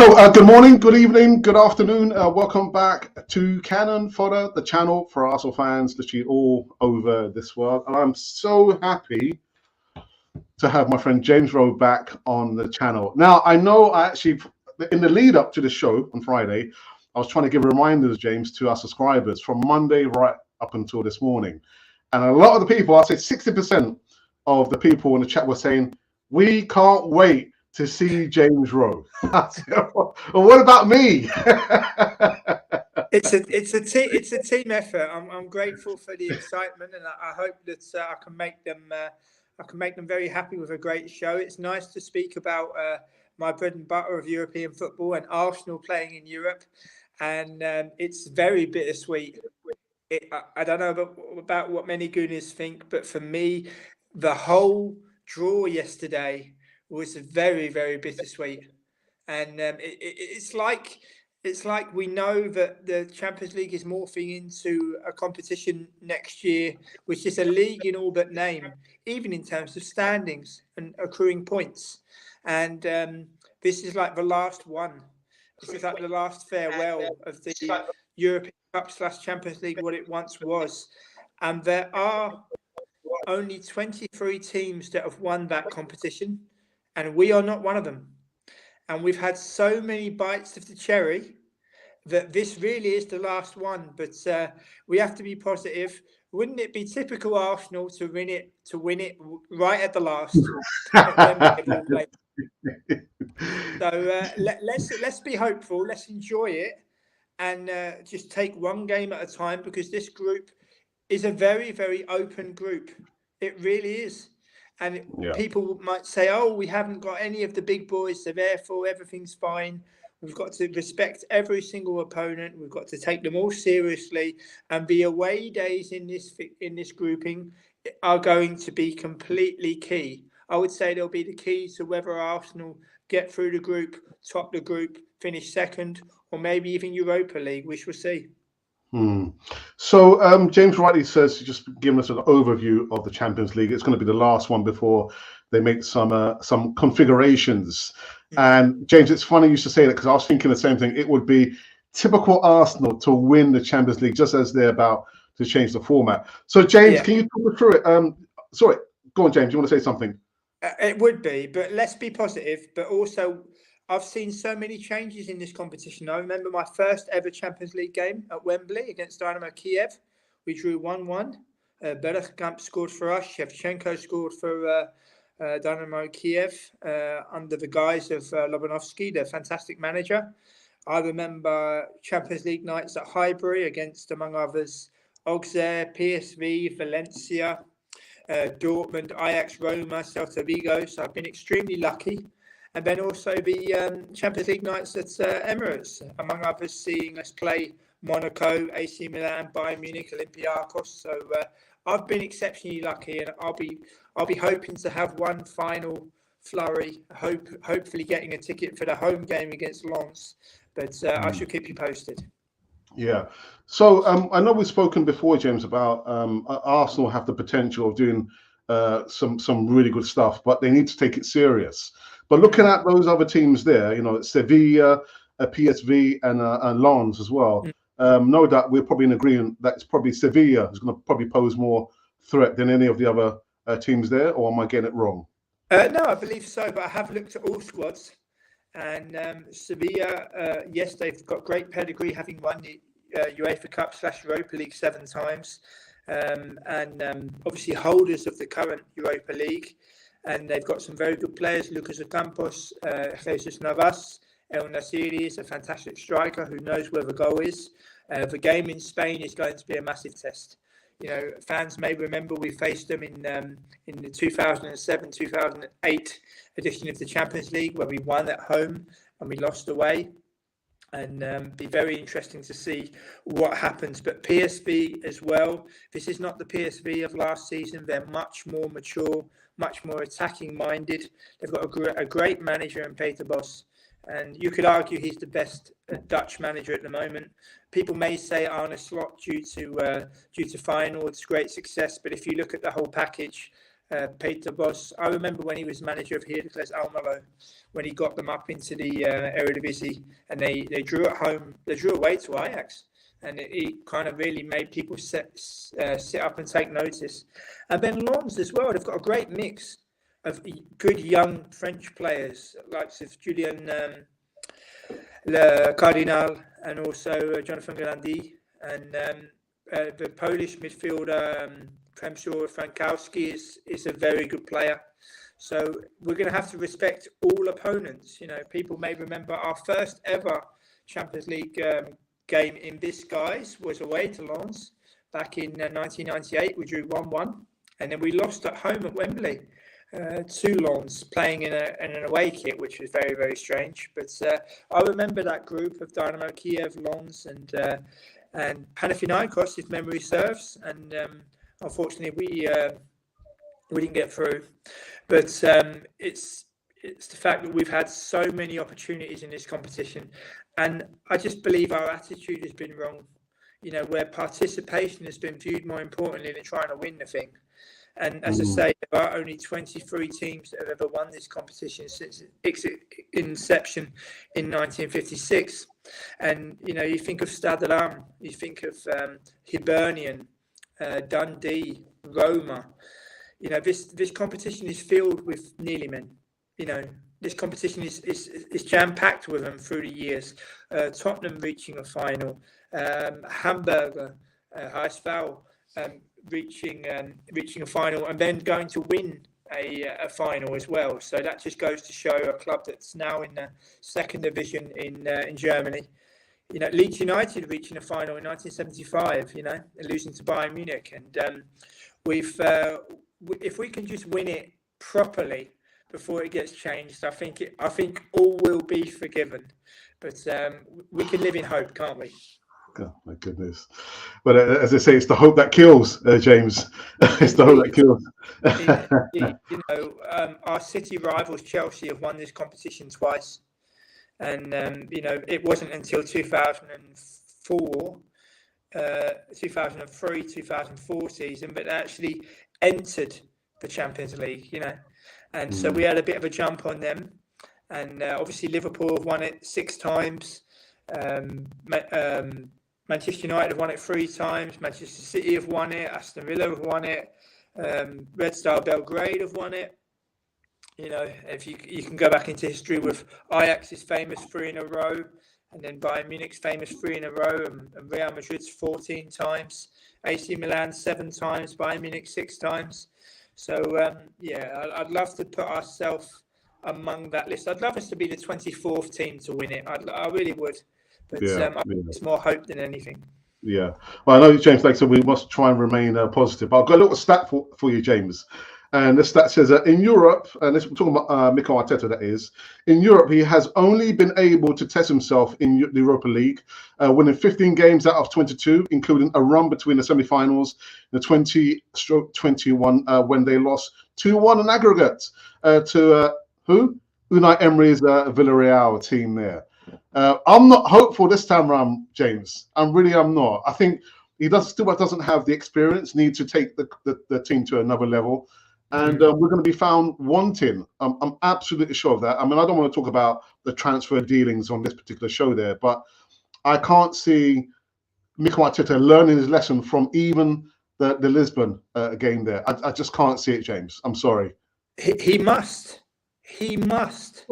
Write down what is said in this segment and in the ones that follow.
Good morning, good evening, good afternoon. Welcome back to Cannon Fodder, the channel for Arsenal fans literally all over this world. And I'm so happy to have my friend James Rowe back on the channel. Now, I know in the lead up to the show on Friday, I was trying to give reminders, James, to our subscribers from Monday right up until this morning. And a lot of the people, I'd say 60% of the people in the chat were saying, we can't wait to see James Rowe. Well, what about me? It's a team effort. I'm grateful for the excitement, and I hope that I can make them very happy with a great show. It's nice to speak about my bread and butter of European football and Arsenal playing in Europe, and it's very bittersweet. I don't know about what many Gooners think, but for me, the whole draw yesterday was very, very bittersweet. And it's like we know that the Champions League is morphing into a competition next year, which is a league in all but name, even in terms of standings and accruing points. And this is like the last one. This is like the last farewell of the European Cup / Champions League, what it once was. And there are only 23 teams that have won that competition, and we are not one of them. And we've had so many bites of the cherry that this really is the last one. But we have to be positive. Wouldn't it be typical Arsenal to win it right at the last? So let's be hopeful. Let's enjoy it, and just take one game at a time, because this group is a very, very open group. It really is. And people might say, oh, we haven't got any of the big boys, so therefore everything's fine. We've got to respect every single opponent. We've got to take them all seriously. And the away days in this grouping are going to be completely key. I would say they'll be the key to whether Arsenal get through the group, top the group, finish second, or maybe even Europa League. We shall see. So James rightly says, just giving us an overview of the Champions League. It's going to be the last one before they make some configurations. And James, it's funny you should say that, because I was thinking the same thing. It would be typical Arsenal to win the Champions League just as they're about to change the format. So James, can you talk me through it? Sorry, go on, James. You want to say something? It would be, but let's be positive. But also, I've seen so many changes in this competition. I remember my first ever Champions League game at Wembley against Dynamo Kiev. We drew 1-1. Bergkamp scored for us. Shevchenko scored for Dynamo Kiev under the guise of Lobanovsky, the fantastic manager. I remember Champions League nights at Highbury against, among others, Auxerre, PSV, Valencia, Dortmund, Ajax, Roma, Celta Vigo. So I've been extremely lucky. And then also the Champions League nights at Emirates, among others, seeing us play Monaco, AC Milan, Bayern Munich, Olympiacos. So I've been exceptionally lucky, and I'll be hoping to have one final flurry, hopefully getting a ticket for the home game against Lens. But I shall keep you posted. Yeah. So I know we've spoken before, James, about Arsenal have the potential of doing some really good stuff, but they need to take it serious. But looking at those other teams there, Sevilla, PSV, and Lens as well, no doubt we're probably in agreement that it's probably Sevilla who's going to probably pose more threat than any of the other teams there, or am I getting it wrong? No, I believe so, but I have looked at all squads, and Sevilla, yes, they've got great pedigree, having won the UEFA Cup / Europa League 7 times, and obviously holders of the current Europa League. And they've got some very good players. Lucas Ocampos, Jesus Navas, El Nasiri is a fantastic striker who knows where the goal is. The game in Spain is going to be a massive test. Fans may remember we faced them in the 2007-2008 edition of the Champions League, where we won at home and we lost away. And be very interesting to see what happens. But PSV as well, this is not the PSV of last season. They're much more mature, much more attacking minded. They've got a great manager in Peter Bos, and you could argue he's the best Dutch manager at the moment. People may say Arne Slot due to Feyenoord's great success, but if you look at the whole package, Peter Bosz. I remember when he was manager of Heracles Almelo, when he got them up into the Eredivisie, and they drew at home. They drew away to Ajax, and it kind of really made people sit up and take notice. And then Lens as well. They've got a great mix of good young French players, like Julien Le Cardinal, and also Jonathan Galandi, and the Polish midfielder Przemysław Frankowski is a very good player. So we're going to have to respect all opponents. You know, people may remember our first ever Champions League game in this guise was away to Lens back in 1998. We drew 1-1, and then we lost at home at Wembley to Lens, playing in an away kit, which was very, very strange. But I remember that group of Dynamo Kiev, Lens, and Panathinaikos, if memory serves. And unfortunately, we didn't get through. But it's the fact that we've had so many opportunities in this competition, and I just believe our attitude has been wrong. You know, where participation has been viewed more importantly than trying to win the thing. And as I say, there are only 23 teams that have ever won this competition since its inception in 1956. And, you know, you think of Stade Rennes, you think of Hibernian, Dundee, Roma. You know, this competition is filled with nearly men. You know, this competition is jam-packed with them through the years. Tottenham reaching a final, Hamburger, Heisval, reaching a final, and then going to win a final as well. So that just goes to show a club that's now in the second division in Germany. You know, Leeds United reaching a final in 1975. You know, losing to Bayern Munich, and if we can just win it properly before it gets changed, I think all will be forgiven. But we can live in hope, can't we? Oh, my goodness. But as I say, it's the hope that kills, James. It's the hope that kills. You know, our city rivals, Chelsea, have won this competition twice. And, you know, it wasn't until 2004, 2003, 2004 season, but they actually entered the Champions League, you know. And so we had a bit of a jump on them. And obviously Liverpool have won it 6 times. Manchester United have won it 3 times. Manchester City have won it. Aston Villa have won it. Red Star Belgrade have won it. You know, if you can go back into history with Ajax's famous 3 in a row, and then Bayern Munich's famous 3 in a row, and Real Madrid's 14 times, AC Milan 7 times, Bayern Munich 6 times. So, yeah, I'd love to put ourselves among that list. I'd love us to be the 24th team to win it. I really would. But I think it's more hope than anything. Yeah. Well, I know, James, like I said, we must try and remain positive. But I've got a little stat for you, James. And the stat says that in Europe, and this we're talking about Mikel Arteta, that is, in Europe, he has only been able to test himself in the Europa League, winning 15 games out of 22, including a run between the semi-finals, the 20-21, when they lost 2-1 in aggregate to who? Unai Emery's Villarreal team there. I'm not hopeful this time around, James. I'm not. I think he still doesn't have the experience, needs to take the team to another level. And we're going to be found wanting. I'm absolutely sure of that. I mean, I don't want to talk about the transfer dealings on this particular show there, but I can't see Mikel Arteta learning his lesson from even the Lisbon game there. I just can't see it, James. I'm sorry. He must. He must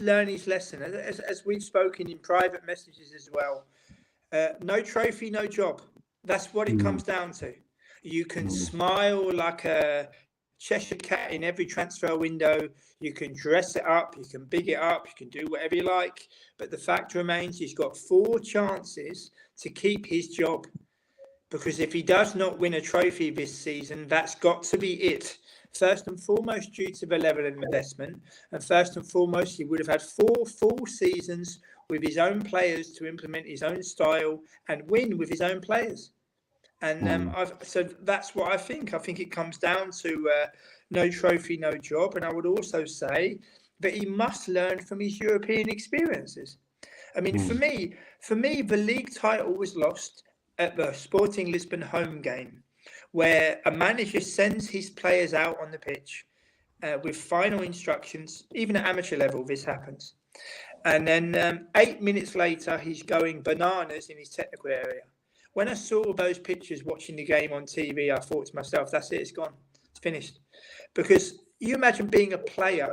learn his lesson. As we've spoken in private messages as well. No trophy, no job. That's what it comes down to. You can smile like a Cheshire cat in every transfer window. You can dress it up. You can big it up. You can do whatever you like. But the fact remains he's got 4 chances to keep his job. Because if he does not win a trophy this season, that's got to be it. First and foremost, due to the level of investment. And first and foremost, he would have had 4 full seasons with his own players to implement his own style and win with his own players. And so that's what I think. I think it comes down to no trophy, no job. And I would also say that he must learn from his European experiences. I mean, for me, the league title was lost at the Sporting Lisbon home game, where a manager sends his players out on the pitch with final instructions. Even at amateur level, this happens. And then 8 minutes later, he's going bananas in his technical area. When I saw those pictures watching the game on TV, I thought to myself, that's it, it's gone. It's finished. Because you imagine being a player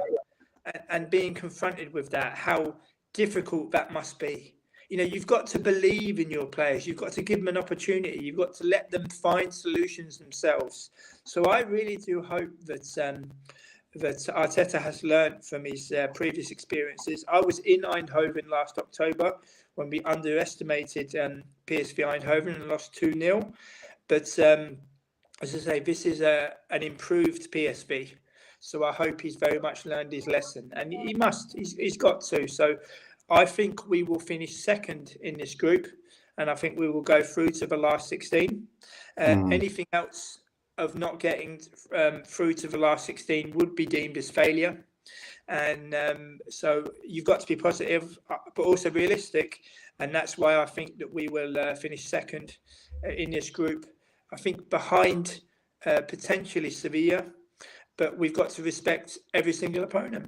and being confronted with that, how difficult that must be. You know, you've got to believe in your players. You've got to give them an opportunity. You've got to let them find solutions themselves. So I really do hope that that Arteta has learned from his previous experiences. I was in Eindhoven last October when we underestimated PSV Eindhoven and lost 2-0. But as I say, this is an improved PSV. So I hope he's very much learned his lesson. And he must. He's got to. So I think we will finish second in this group. And I think we will go through to the last 16. Anything else of not getting through to the last 16 would be deemed as failure. And so you've got to be positive, but also realistic. And that's why I think that we will finish second in this group. I think behind potentially Sevilla, but we've got to respect every single opponent.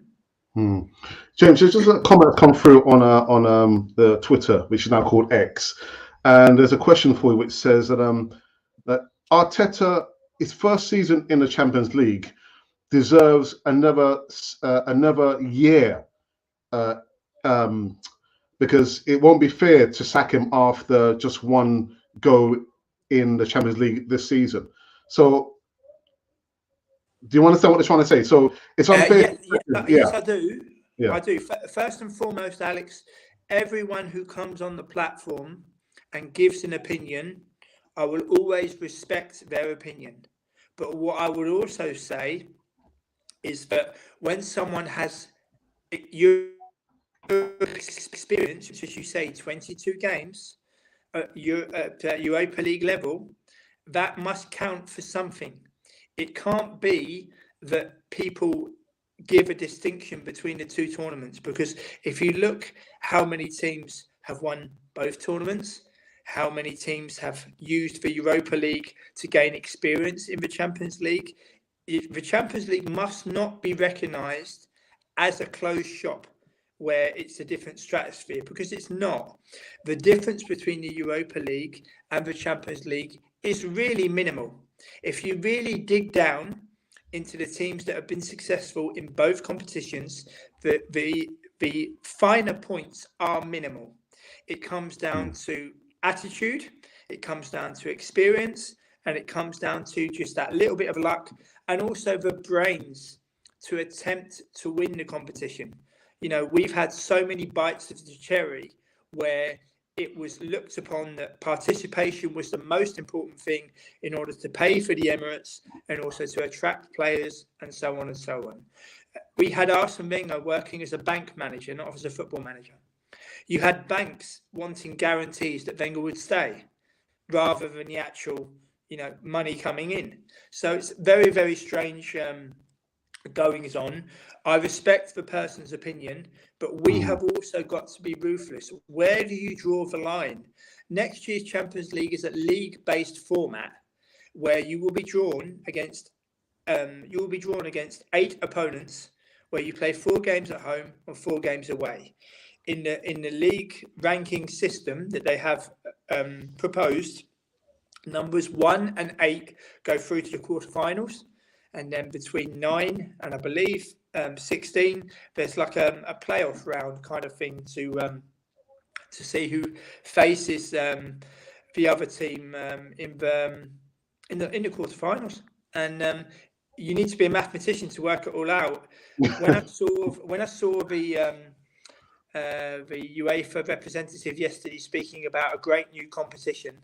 James, there's just a comment come through on the Twitter, which is now called X. And there's a question for you which says that Arteta, his first season in the Champions League, deserves another year because it won't be fair to sack him after just one go in the Champions League this season. So, do you understand what they're trying to say? So it's unfair. Yes, I do. Yeah. I do. First and foremost, Alex, everyone who comes on the platform and gives an opinion, I will always respect their opinion. But what I would also say is that when someone has your experience, as you say, 22 games at Europa League level, that must count for something. It can't be that people give a distinction between the two tournaments, because if you look how many teams have won both tournaments, how many teams have used the Europa League to gain experience in the Champions League, the Champions League must not be recognised as a closed shop where it's a different stratosphere, because it's not. The difference between the Europa League and the Champions League is really minimal. If you really dig down into the teams that have been successful in both competitions, the finer points are minimal. It comes down to attitude, it comes down to experience, and it comes down to just that little bit of luck, and also the brains to attempt to win the competition. You know, we've had so many bites of the cherry where it was looked upon that participation was the most important thing in order to pay for the Emirates and also to attract players and so on and so on. We had Arsene Wenger working as a bank manager, not as a football manager. You had banks wanting guarantees that Wenger would stay rather than the actual, money coming in. So it's very, very strange goings on. I respect the person's opinion, but we have also got to be ruthless. Where do you draw the line? Next year's Champions League is a league-based format where you will be drawn against 8 opponents, where you play 4 games at home and 4 games away. In the league ranking system that they have proposed, numbers 1 and 8 go through to the quarterfinals. And then between 9 and I believe 16, there's like a playoff round kind of thing to see who faces the other team in the quarterfinals. And you need to be a mathematician to work it all out. When I saw the UEFA representative yesterday speaking about a great new competition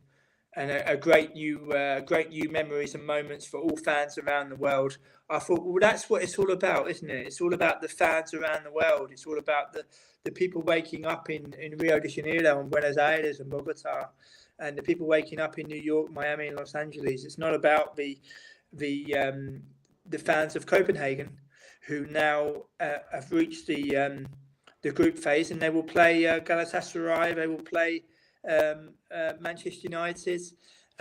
and a great new memories and moments for all fans around the world, I thought, well, that's what it's all about, isn't it? It's all about the fans around the world. It's all about the people waking up in Rio de Janeiro and Buenos Aires and Bogota, and the people waking up in New York, Miami, and Los Angeles. It's not about the fans of Copenhagen, who now have reached the group phase, and they will play Galatasaray. They will play Manchester United,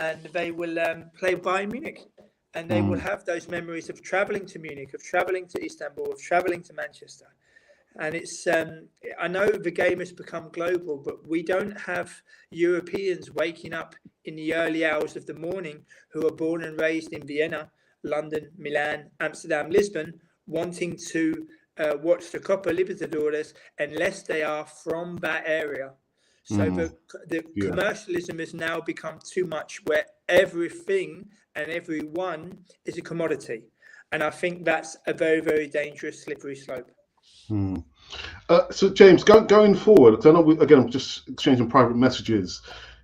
and they will play Bayern Munich. And they will have those memories of travelling to Munich, of travelling to Istanbul, of travelling to Manchester. And it's, I know the game has become global, but we don't have Europeans waking up in the early hours of the morning who are born and raised in Vienna, London, Milan, Amsterdam, Lisbon, wanting to watch the Copa Libertadores unless they are from that area. So the commercialism has now become too much, where everything and everyone is a commodity. And I think that's a very, very dangerous, slippery slope. So James, going forward, because I know I'm just exchanging private messages.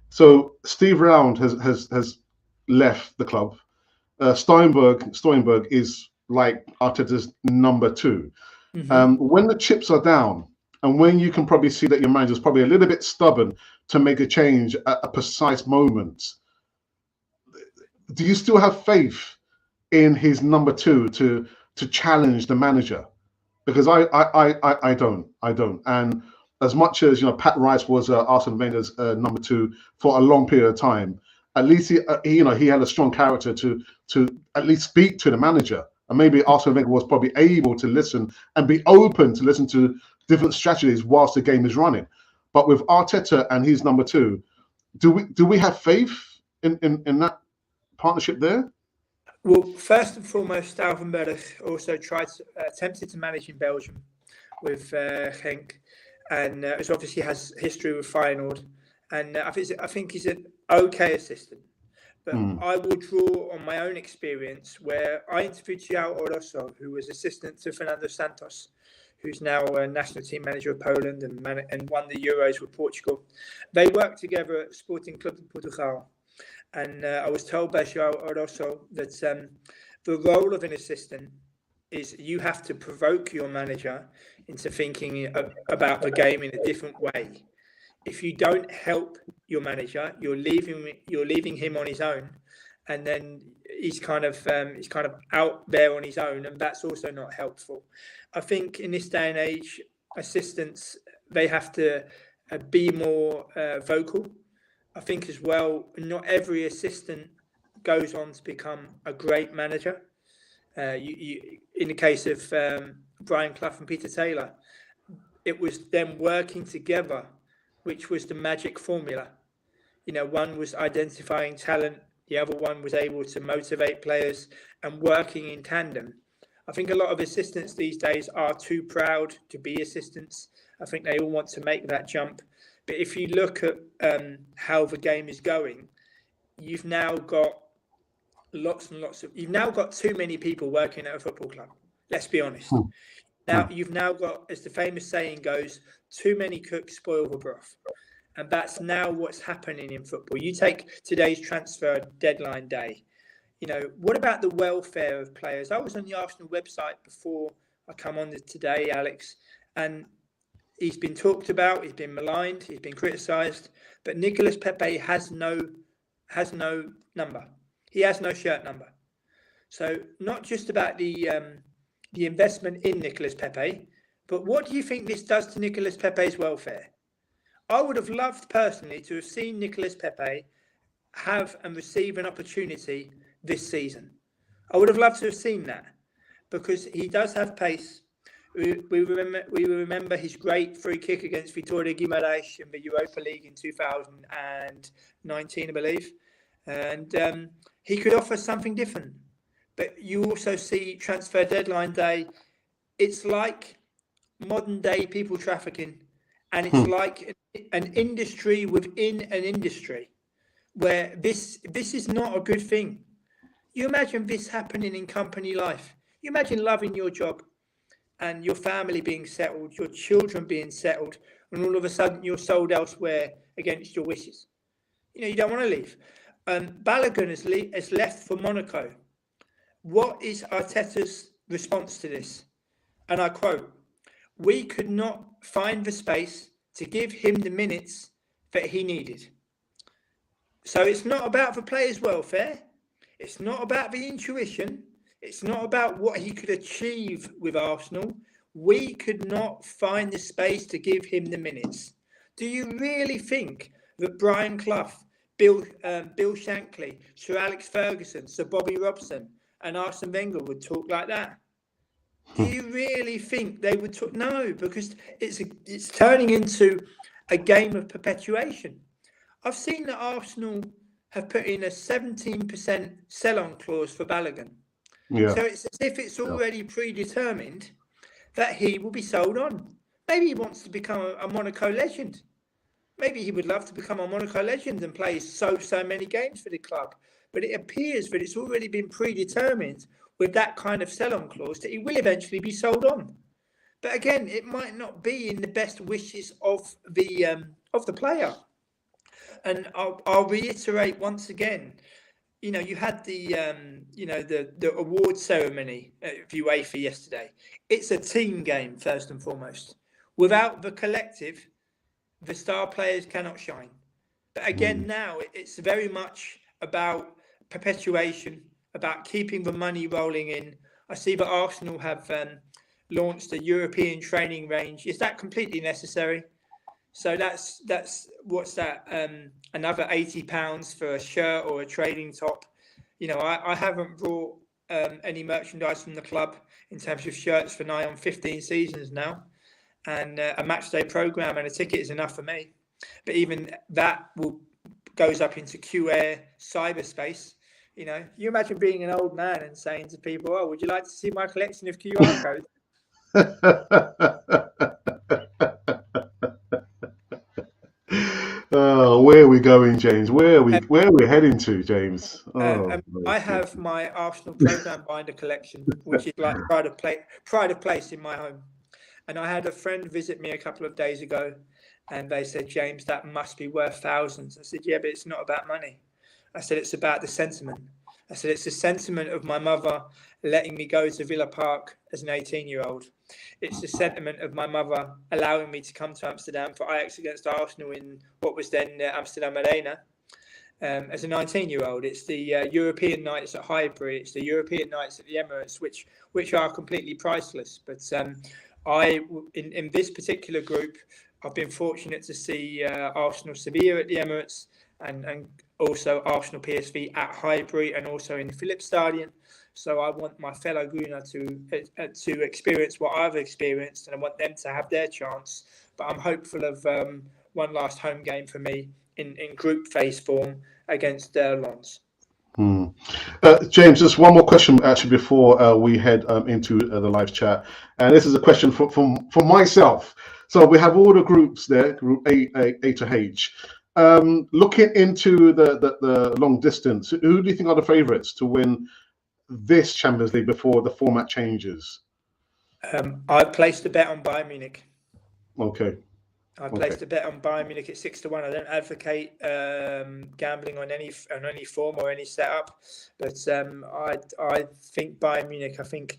So Steve Round has left the club. Steinberg is like Arteta's number 2. When the chips are down, and when you can probably see that your manager's probably a little bit stubborn to make a change at a precise moment, do you still have faith in his number 2 to challenge the manager? Because I don't. And as much as Pat Rice was Arsene Wenger's number 2 for a long period of time, at least he had a strong character to at least speak to the manager. And maybe Arsene Wenger was probably able to listen and be open to listen to different strategies whilst the game is running. But with Arteta and his number 2, do we have faith in that partnership there? Well, first and foremost, Alvin Berlich also attempted to manage in Belgium with Genk, and obviously has history with Feyenoord, and I think he's an okay assistant. But I will draw on my own experience, where I interviewed João Oroso, who was assistant to Fernando Santos, who's now a national team manager of Poland and won the Euros with Portugal. They worked together at Sporting Club de Portugal. And I was told by João Oroso that the role of an assistant is you have to provoke your manager into thinking about the game in a different way. If you don't help your manager, you're leaving him on his own, and then he's kind of out there on his own, and that's also not helpful. I think in this day and age, assistants, they have to be more vocal. I think as well, not every assistant goes on to become a great manager. In the case of Brian Clough and Peter Taylor, it was them working together, which was the magic formula. One was identifying talent, the other one was able to motivate players and working in tandem. I think a lot of assistants these days are too proud to be assistants. I think they all want to make that jump. But if you look at how the game is going, you've now got you've now got too many people working at a football club. Let's be honest. Now you've now got, as the famous saying goes, too many cooks spoil the broth. And that's now what's happening in football. You take today's transfer deadline day. What about the welfare of players? I was on the Arsenal website before I come on today, Alex, and he's been talked about, he's been maligned, he's been criticised, but Nicolas Pepe has no number. He has no shirt number. So not just about the investment in Nicolas Pepe, but what do you think this does to Nicolas Pepe's welfare? I would have loved personally to have seen Nicolas Pepe have and receive an opportunity this season. I would have loved to have seen that, because he does have pace. We remember his great free kick against Vitória Guimarães in the Europa League in 2019, I believe. And he could offer something different. But you also see transfer deadline day, it's like modern day people trafficking. And it's like an industry within an industry, where this is not a good thing. You imagine this happening in company life. You imagine loving your job and your family being settled, your children being settled, and all of a sudden you're sold elsewhere against your wishes. You don't want to leave. Balogun has left for Monaco. What is Arteta's response to this? And I quote, "We could not find the space to give him the minutes that he needed." So it's not about the player's welfare. It's not about the intuition. It's not about what he could achieve with Arsenal. We could not find the space to give him the minutes. Do you really think that Brian Clough, Bill Shankly, Sir Alex Ferguson, Sir Bobby Robson, and Arsene Wenger would talk like that? Do you really think they would talk? No, because it's turning into a game of perpetuation. I've seen that Arsenal have put in a 17% sell-on clause for Balogun. Yeah. So it's as if it's already predetermined that he will be sold on. Maybe he wants to become a Monaco legend. Maybe he would love to become a Monaco legend and play so many games for the club. But it appears that it's already been predetermined with that kind of sell-on clause that he will eventually be sold on. But again, it might not be in the best wishes of the player. And I'll reiterate once again, you had the award ceremony at UEFA yesterday. It's a team game, first and foremost. Without the collective, the star players cannot shine. But again, now it's very much about perpetuation, about keeping the money rolling in. I see that Arsenal have launched a European training range. Is that completely necessary? So that's what's that? Another £80 for a shirt or a training top. I haven't brought any merchandise from the club in terms of shirts for nigh on 15 seasons now, and a match day program and a ticket is enough for me. But even that goes up into QR cyberspace. You imagine being an old man and saying to people, "Oh, would you like to see my collection of QR codes?" Oh, where are we going, James? Where are we heading to, James? I have my Arsenal program binder collection, which is like pride of place in my home. And I had a friend visit me a couple of days ago, and they said, "James, that must be worth thousands." I said, "Yeah, but it's not about money." I said, "It's about the sentiment." I said, "It's the sentiment of my mother letting me go to Villa Park as an 18-year-old. It's the sentiment of my mother allowing me to come to Amsterdam for Ajax against Arsenal in what was then Amsterdam Arena as a 19-year-old. It's the European nights at Highbury. It's the European nights at the Emirates, which are completely priceless." But in this particular group, I've been fortunate to see Arsenal Sevilla at the Emirates and also Arsenal PSV at Highbury and also in the Philips Stadium. So I want my fellow Gooner to experience what I've experienced, and I want them to have their chance. But I'm hopeful of one last home game for me in group phase form against Lens. James, just one more question actually before we head into the live chat, and this is a question from myself. So we have all the groups there, Group A to H. Looking into the long distance, who do you think are the favourites to win this Champions League before the format changes? I've placed a bet on Bayern Munich. Okay. I placed a bet on Bayern Munich at 6-1. I don't advocate gambling on any form or any setup, but I think Bayern Munich. I think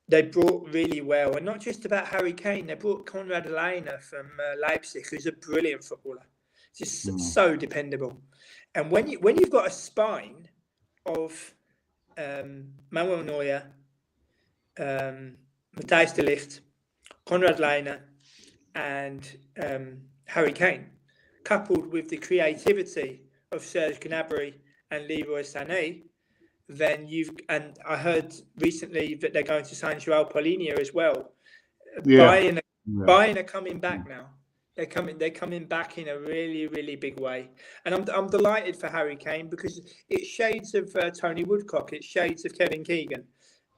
they brought really well, and not just about Harry Kane. They brought Konrad Lainer from Leipzig, who's a brilliant footballer, just so dependable. And when you've got a spine of Manuel Neuer, Matthijs de Ligt, Konrad Lainer, and Harry Kane, coupled with the creativity of Serge Gnabry and Leroy Sané, then and I heard recently that they're going to sign João Paulinho as well. Bayern are coming back now. They're coming back in a really, really big way, and I'm delighted for Harry Kane because it's shades of Tony Woodcock, it's shades of Kevin Keegan.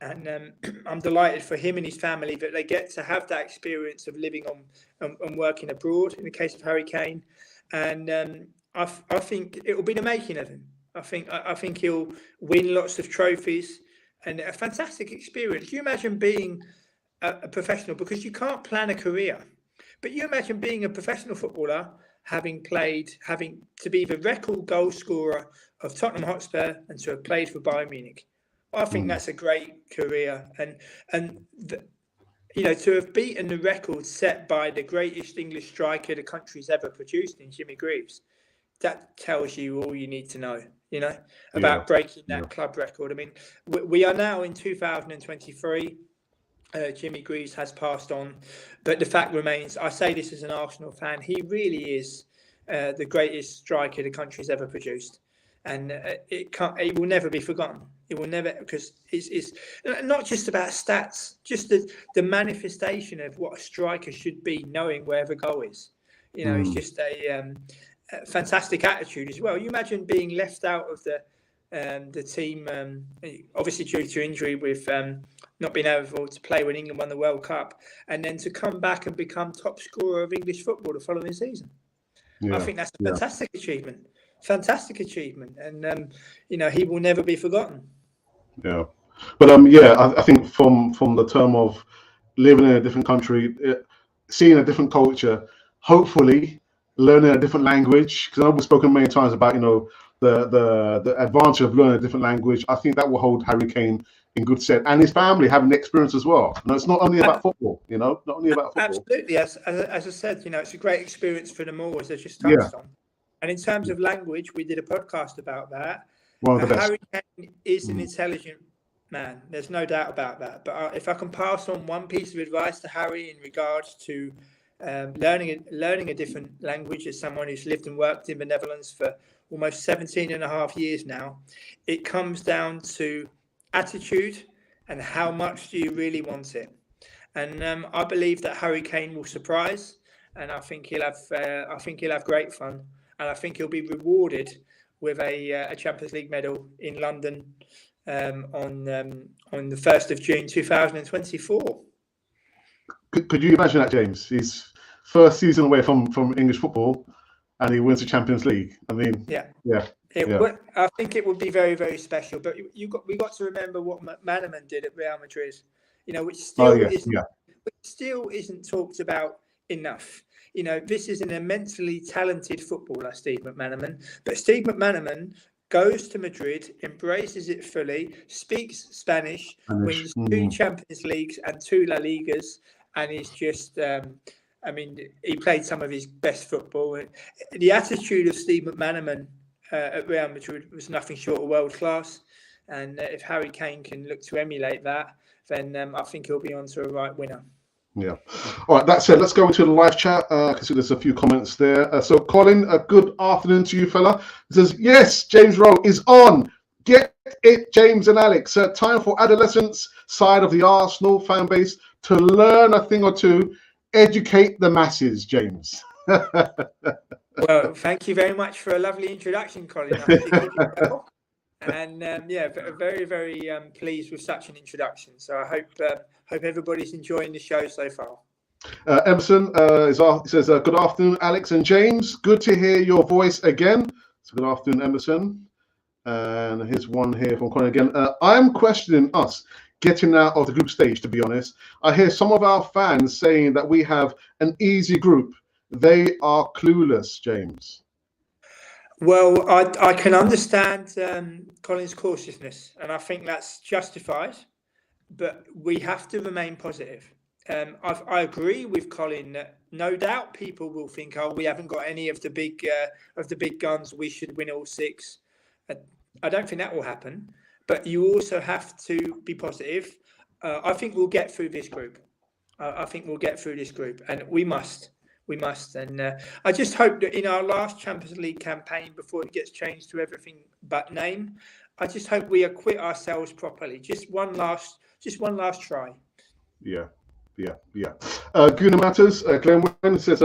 And I'm delighted for him and his family that they get to have that experience of living on and working abroad, in the case of Harry Kane. And I think it will be the making of him. I think he'll win lots of trophies and a fantastic experience. You imagine being a professional, because you can't plan a career, but you imagine being a professional footballer, having to be the record goal scorer of Tottenham Hotspur and to have played for Bayern Munich. I think that's a great career, and to have beaten the record set by the greatest English striker the country's ever produced in Jimmy Greaves, that tells you all you need to know, about breaking that club record. I mean, we are now in 2023. Jimmy Greaves has passed on, but the fact remains, I say this as an Arsenal fan, he really is the greatest striker the country's ever produced, and it will never be forgotten. It will never, because it's not just about stats, just the manifestation of what a striker should be, knowing where the goal is. It's just a fantastic attitude as well. You imagine being left out of the team, obviously due to injury, with not being able to play when England won the World Cup, and then to come back and become top scorer of English football the following season. I think that's a fantastic achievement. Fantastic achievement, and he will never be forgotten. Yeah, but I think from the term of living in a different country, seeing a different culture, hopefully learning a different language, because I know we've spoken many times about the advantage of learning a different language. I think that will hold Harry Kane in good stead, and his family having the experience as well. It's not only about football, not only about football. Absolutely, as I said, it's a great experience for them all, as I just touched on. And in terms of language, we did a podcast about that. One of the best. Harry Kane is an intelligent man. There's no doubt about that. But if I can pass on one piece of advice to Harry in regards to learning a different language, as someone who's lived and worked in the Netherlands for almost 17 and a half years now, it comes down to attitude and how much do you really want it. And I believe that Harry Kane will surprise, and I think he'll have great fun, and I think he'll be rewarded with a Champions League medal in London on the 1st of June 2024. Could you imagine that, James? His first season away from English football, and he wins the Champions League. I mean, yeah. I think it would be very, very special. But we got to remember what McManaman did at Real Madrid, which still isn't talked about enough. This is an immensely talented footballer, Steve McManaman. But Steve McManaman goes to Madrid, embraces it fully, speaks Spanish, wins 2 Champions Leagues and 2 La Ligas, and is just, he played some of his best football. The attitude of Steve McManaman at Real Madrid was nothing short of world class. And if Harry Kane can look to emulate that, then I think he'll be on to a right winner. Yeah. All right, that said, let's go into the live chat. I can see there's a few comments there. So Colin, a good afternoon to you, fella. He says, yes, James Rowe is on. Get it, James and Alex. Time for adolescents side of the Arsenal fan base to learn a thing or two. Educate the masses, James. Well, thank you very much for a lovely introduction, Colin. I hope you did well. And very, very pleased with such an introduction. So I hope everybody's enjoying the show so far. Emerson says, good afternoon, Alex and James. Good to hear your voice again. So good afternoon, Emerson. And here's one here from Colin again. I'm questioning us getting out of the group stage, to be honest. I hear some of our fans saying that we have an easy group. They are clueless, James. Well, I can understand Colin's cautiousness, and I think that's justified, but we have to remain positive. I agree with Colin that no doubt people will think, we haven't got any of the big guns, we should win all 6. I don't think that will happen, but you also have to be positive. I think we'll get through this group. And we must. And I just hope that in our last Champions League campaign, before it gets changed to everything but name, I just hope we acquit ourselves properly. Just one last try. Yeah. Guna Matters, Glenwyn says,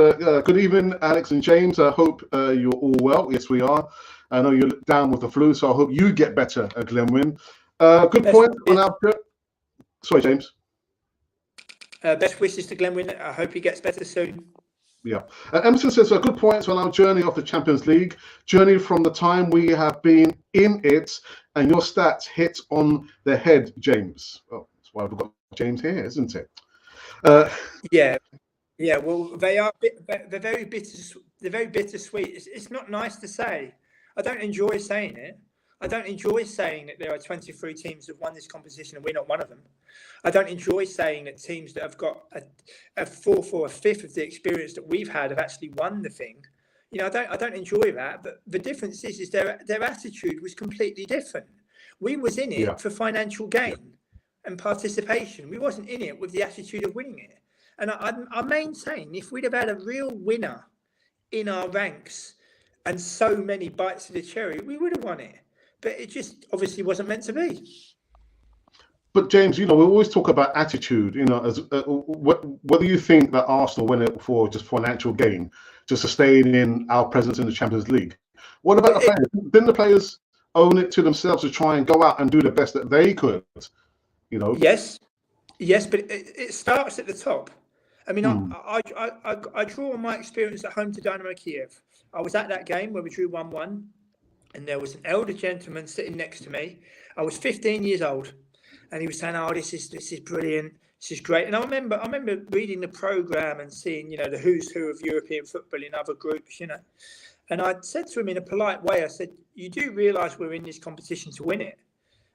good evening, Alex and James. I hope you're all well. Yes, we are. I know you're down with the flu, so I hope you get better, Glenwyn. Good point on our... Sorry, James. Best wishes to Glenwyn. I hope he gets better soon. Yeah. Emerson says, good points on our journey of the Champions League, journey from the time we have been in it, and your stats hit on the head, James. Oh, that's why we've got James here, isn't it? Yeah. Well, they're very bittersweet. It's not nice to say. I don't enjoy saying it. I don't enjoy saying that there are 23 teams that have won this competition and we're not one of them. I don't enjoy saying that teams that have got a fourth or a fifth of the experience that we've had have actually won the thing. I don't enjoy that. But the difference is their attitude was completely different. We was in it for financial gain and participation. We wasn't in it with the attitude of winning it. And I maintain, if we'd have had a real winner in our ranks and so many bites of the cherry, we would have won it. But it just obviously wasn't meant to be. But James, we always talk about attitude. As whether you think that Arsenal win it for just financial gain, just sustaining our presence in the Champions League. What about the players? Didn't the players own it to themselves to try and go out and do the best that they could? Yes, but it starts at the top. I mean, I draw on my experience at home to Dynamo Kiev. I was at that game where we drew 1-1, and there was an elder gentleman sitting next to me. I was 15 years old, and he was saying, "Oh, this is brilliant. This is great." And I remember reading the programme and seeing, the who's who of European football in other groups, And I said to him in a polite way, I said, "You do realise we're in this competition to win it?"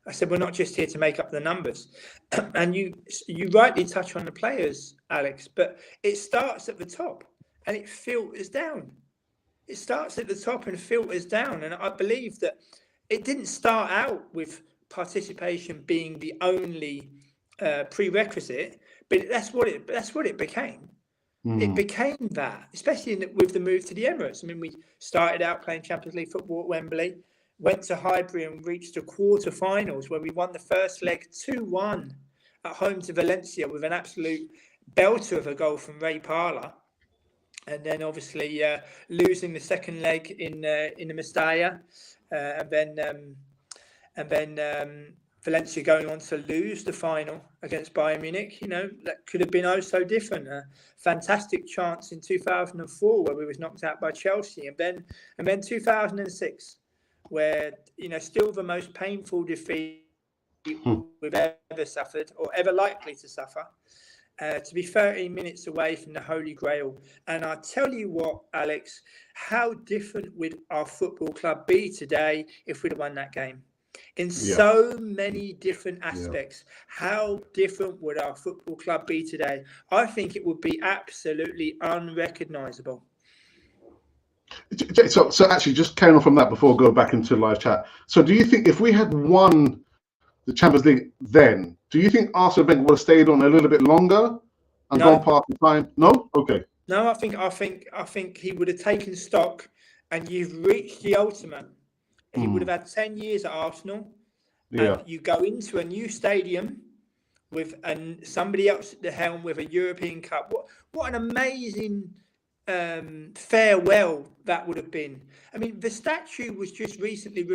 I said, "We're not just here to make up the numbers." And you rightly touch on the players, Alex, but it starts at the top and it filters down. It starts at the top and filters down. And I believe that it didn't start out with participation being the only prerequisite, but that's what it became. It became that, especially with the move to the Emirates. I mean, we started out playing Champions League football at Wembley, went to Highbury and reached the quarterfinals where we won the first leg 2-1 at home to Valencia with an absolute belter of a goal from Ray Parler. And then obviously losing the second leg in the Mestalla, and then Valencia going on to lose the final against Bayern Munich. That could have been oh so different. A fantastic chance in 2004 where we was knocked out by Chelsea, and then 2006 where still the most painful defeat we've ever suffered or ever likely to suffer. To be 13 minutes away from the Holy Grail. And I tell you what, Alex, how different would our football club be today if we'd have won that game? In so many different aspects, how different would our football club be today? I think it would be absolutely unrecognisable. So actually, just carrying on from that before I go back into live chat. So do you think if we had won the Champions League then, do you think Arsene Wenger would have stayed on a little bit longer and gone past the time? No? Okay. No, I think he would have taken stock, and you've reached the ultimate. He would have had 10 years at Arsenal. Yeah. And you go into a new stadium with somebody else at the helm with a European Cup. What an amazing farewell that would have been. I mean, the statue was just recently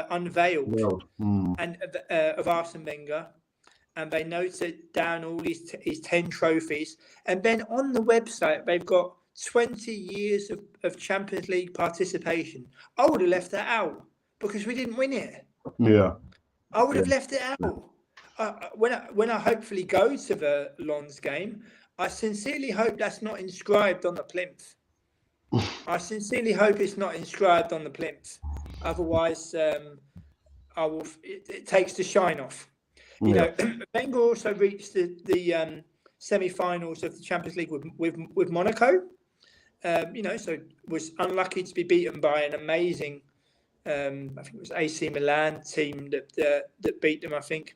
unveiled and of Arsene Wenger, and they noted down all his 10 trophies. And then on the website, they've got 20 years of Champions League participation. I would have left that out because we didn't win it. Yeah, I would have left it out. When I hopefully go to the Lens game, I sincerely hope that's not inscribed on the plinth. I sincerely hope it's not inscribed on the plinth. Otherwise, it takes the shine off. Wenger also reached the semi-finals of the Champions League with Monaco. So was unlucky to be beaten by an amazing, I think it was AC Milan team that beat them, I think.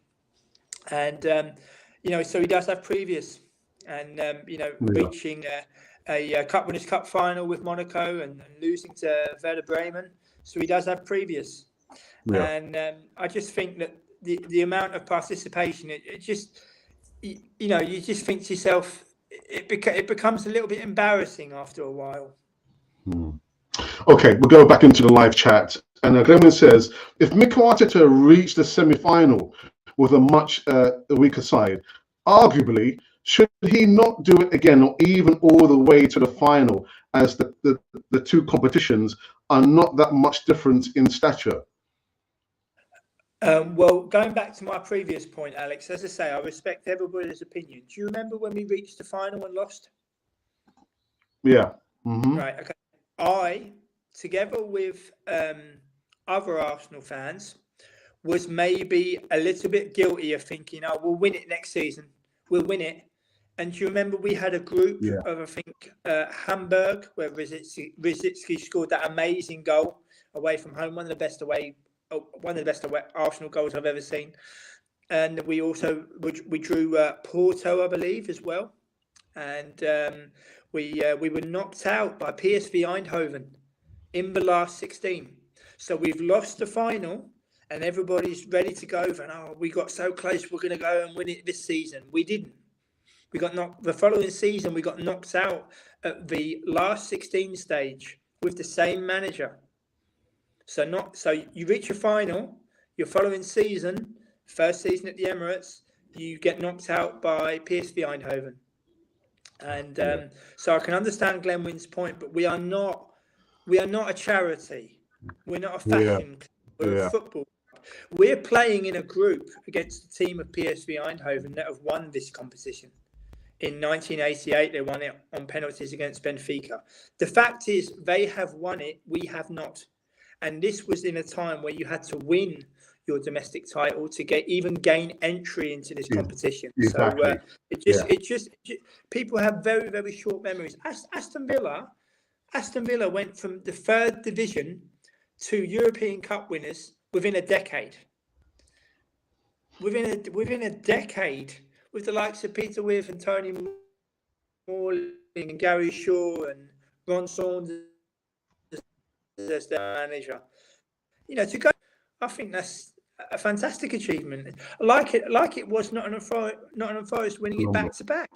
And so he does have previous. And reaching a Cup Winners' Cup final with Monaco and losing to Werder Bremen, so he does have previous. And I just think that the amount of participation, it just you just think to yourself, it becomes a little bit embarrassing after a while. Okay, we'll go back into the live chat, and Clement says, if Mikel Arteta reached the semi-final with a much weaker side, arguably, should he not do it again or even all the way to the final, as the two competitions are not that much different in stature? Well, going back to my previous point, Alex, as I say, I respect everybody's opinion. Do you remember when we reached the final and lost? Yeah. Mm-hmm. Right, okay. I, together with other Arsenal fans, was maybe a little bit guilty of thinking, oh, we'll win it next season. We'll win it. And do you remember we had a group of, I think, Hamburg, where Rosicky scored that amazing goal away from home, one of the best away Arsenal goals I've ever seen. And we drew Porto, I believe, as well. and we were knocked out by PSV Eindhoven in the last 16. So we've lost the final, and everybody's ready to go. And we got so close, we're going to go and win it this season. We didn't. We got knocked the following season. We got knocked out at the last 16 stage with the same manager. So you reach a final. Your following season, first season at the Emirates, you get knocked out by PSV Eindhoven. And so I can understand Glenn Wynn's point, but we are not a charity. We're not a fashion club. We're a football club. We're playing in a group against the team of PSV Eindhoven that have won this competition. In 1988, they won it on penalties against Benfica. The fact is, they have won it. We have not. And this was in a time where you had to win your domestic title to gain entry into this competition. Exactly. So it just people have very, very short memories. Aston Villa went from the third division to European Cup winners within a decade. Within a decade, with the likes of Peter With and Tony Morling and Gary Shaw and Ron Saunders as their manager, to go, I think that's a fantastic achievement. Like it was Nottingham Forest winning it back to back.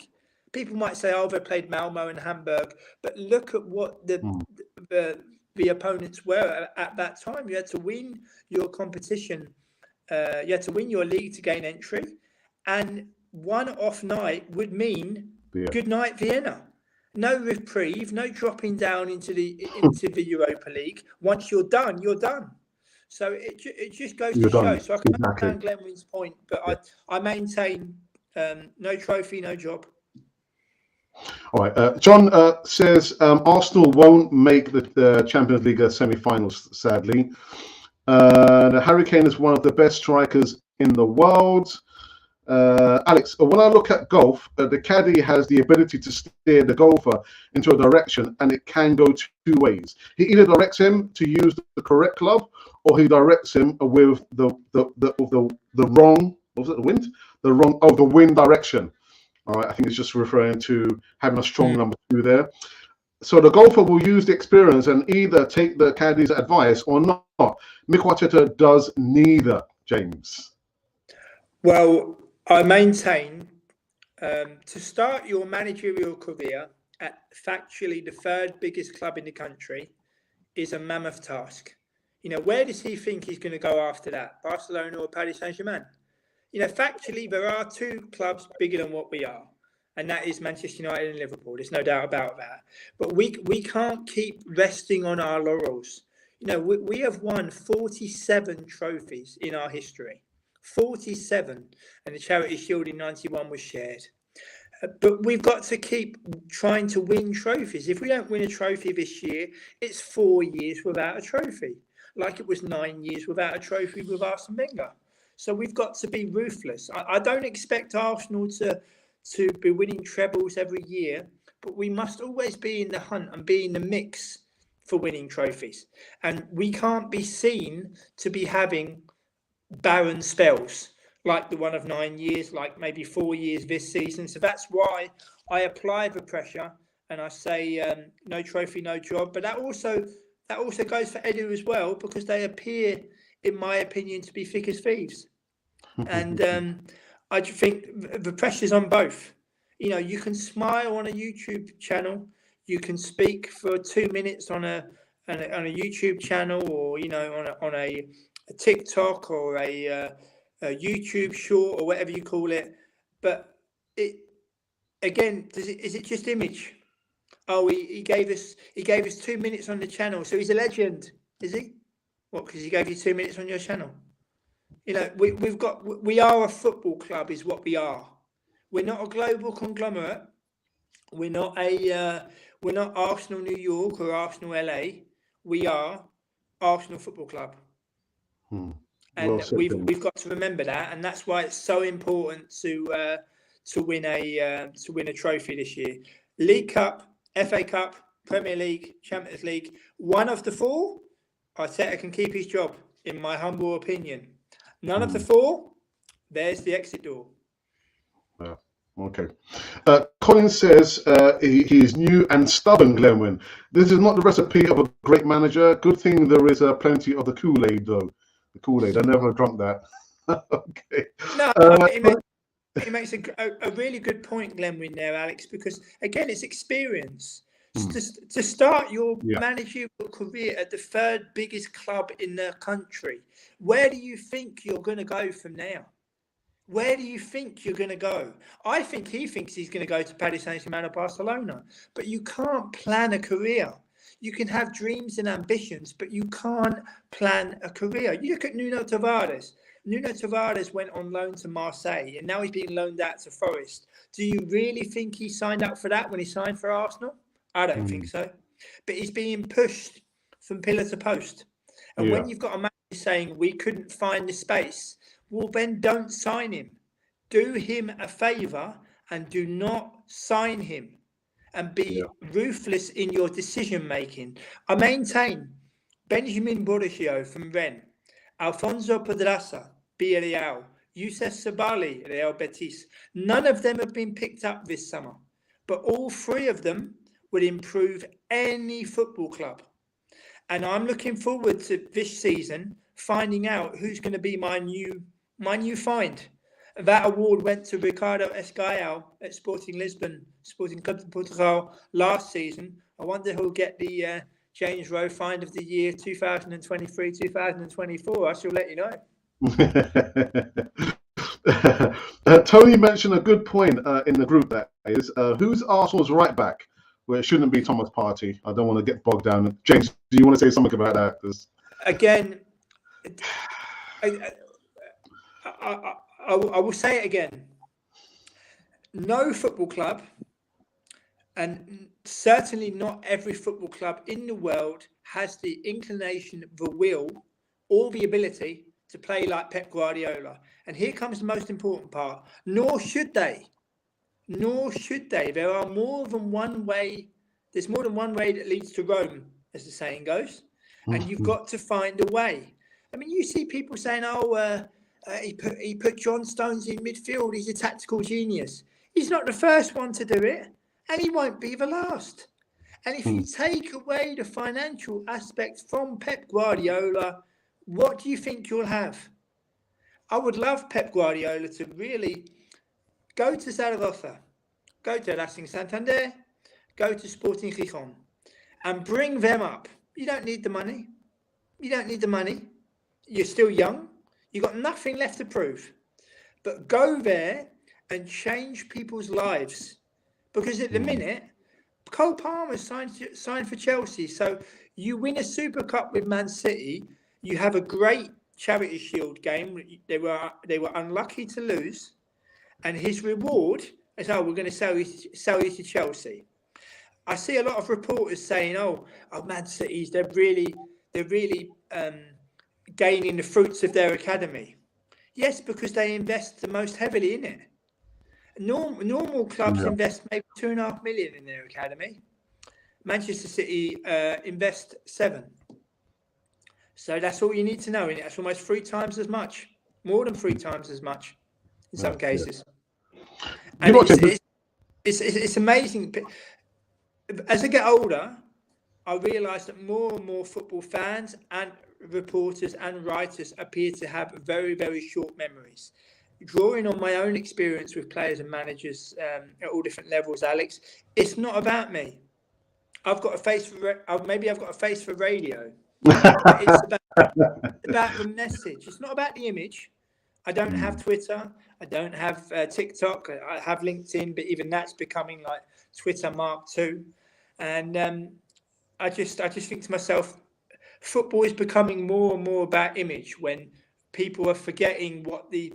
People might say, "Oh, they played Malmo and Hamburg," but look at what the opponents were at that time. You had to win your competition. You had to win your league to gain entry, and one off night would mean good night Vienna. No reprieve, no dropping down into the Europa League. Once you're done, you're done. So it just goes to show. So I can understand Glenn Wynn's point, but I maintain no trophy, no job. All right. John says Arsenal won't make the Champions League semi-finals, sadly. The Harry Kane is one of the best strikers in the world. Alex, when I look at golf, the caddy has the ability to steer the golfer into a direction, and it can go two ways. He either directs him to use the correct club, or he directs him with the wrong. What was it? The wind direction. All right, I think it's just referring to having a strong number 2 there. So the golfer will use the experience and either take the caddy's advice or not. Mikel Arteta does neither, James. Well, I maintain to start your managerial career at factually the third biggest club in the country is a mammoth task. Where does he think he's going to go after that? Barcelona or Paris Saint-Germain? Factually, there are 2 clubs bigger than what we are, and that is Manchester United and Liverpool. There's no doubt about that. But we can't keep resting on our laurels. We have won 47 trophies in our history. 47, and the Charity Shield in 91 was shared. But we've got to keep trying to win trophies. If we don't win a trophy this year, it's 4 years without a trophy, like it was 9 years without a trophy with Arsene Wenger. So we've got to be ruthless. I don't expect Arsenal to be winning trebles every year, but we must always be in the hunt and be in the mix for winning trophies. And we can't be seen to be having barren spells like the one of 9 years, like maybe 4 years this season. So that's why I apply the pressure and I say no trophy, no job. But that also goes for Edu as well, because they appear, in my opinion, to be thick as thieves. And I think the pressure's on both. You can smile on a YouTube channel, you can speak for 2 minutes on a YouTube channel, or on a TikTok or a YouTube short or whatever you call it. But is it just image? Oh, he gave us 2 minutes on the channel, so he's a legend, is he? What? Because he gave you 2 minutes on your channel? We are a football club, is what we are. We're not a global conglomerate. We're not Arsenal New York or Arsenal LA. We are Arsenal Football Club. And we've got to remember that, and that's why it's so important to win a trophy this year. League Cup, FA Cup, Premier League, Champions League. One of the 4, Arteta can keep his job, in my humble opinion. None of the 4, there's the exit door. Yeah. Okay. Colin says he's new and stubborn, Glenwyn. This is not the recipe of a great manager. Good thing there is plenty of the Kool-Aid, though. The Kool-Aid. I never drunk that. Okay. No, he makes a really good point, Glenwyn, there, Alex, because, again, it's experience. To start your managerial career at the third biggest club in the country, where do you think you're going to go from now? Where do you think you're going to go? I think he thinks he's going to go to Paris Saint-Germain or Barcelona. But you can't plan a career. You can have dreams and ambitions, but you can't plan a career. You look at Nuno Tavares. Nuno Tavares went on loan to Marseille, and now he's being loaned out to Forest. Do you really think he signed up for that when he signed for Arsenal? I don't think so. But he's being pushed from pillar to post. And when you've got a manager saying, we couldn't find the space, well, then don't sign him. Do him a favour and do not sign him. And be ruthless in your decision-making. I maintain Benjamin Borussia from Rennes, Alfonso Pedraza, Villarreal, Youssef Sabali, Real Betis. None of them have been picked up this summer. But all three of them would improve any football club. And I'm looking forward to this season finding out who's going to be my new find. That award went to Ricardo Esgaio at Sporting Lisbon, Sporting Club de Portugal last season. I wonder who'll get the James Rowe Find of the Year 2023-2024. I shall let you know. Tony mentioned a good point in the group, that is, who's Arsenal's right back? Well, it shouldn't be Thomas Partey. I don't want to get bogged down. James, do you want to say something about that? Again, I will say it again. No football club, and certainly not every football club in the world, has the inclination, the will, or the ability to play like Pep Guardiola. And here comes the most important part. Nor should they. There are more than one way. There's more than one way that leads to Rome, as the saying goes. And you've got to find a way. I mean, you see people saying, he put John Stones in midfield. He's a tactical genius. He's not the first one to do it, and he won't be the last. And if you take away the financial aspect from Pep Guardiola, what do you think you'll have? I would love Pep Guardiola to really go to Zaragoza, go to Racing Santander, go to Sporting Gijón, and bring them up. You don't need the money. You're still young. You've got nothing left to prove. But go there and change people's lives. Because at the minute, Cole Palmer signed for Chelsea. So you win a Super Cup with Man City. You have a great Charity Shield game. They were unlucky to lose. And his reward is, we're going to sell you to Chelsea. I see a lot of reporters saying, Man City's, they're really gaining the fruits of their academy. Yes, because they invest the most heavily in it. Normal clubs invest maybe 2.5 million in their academy. Manchester City invest 7. So that's all you need to know. That's almost 3 times as much, more than 3 times as much in some cases. And it's amazing. As I get older, I realise that more and more football fans and reporters and writers appear to have very, very short memories. Drawing on my own experience with players and managers at all different levels, Alex, it's not about me. I've got a face for I've got a face for radio. It's about the message. It's not about the image. I don't have Twitter. I don't have TikTok. I have LinkedIn, but even that's becoming like Twitter Mark II. And I just think to myself, football is becoming more and more about image when people are forgetting what the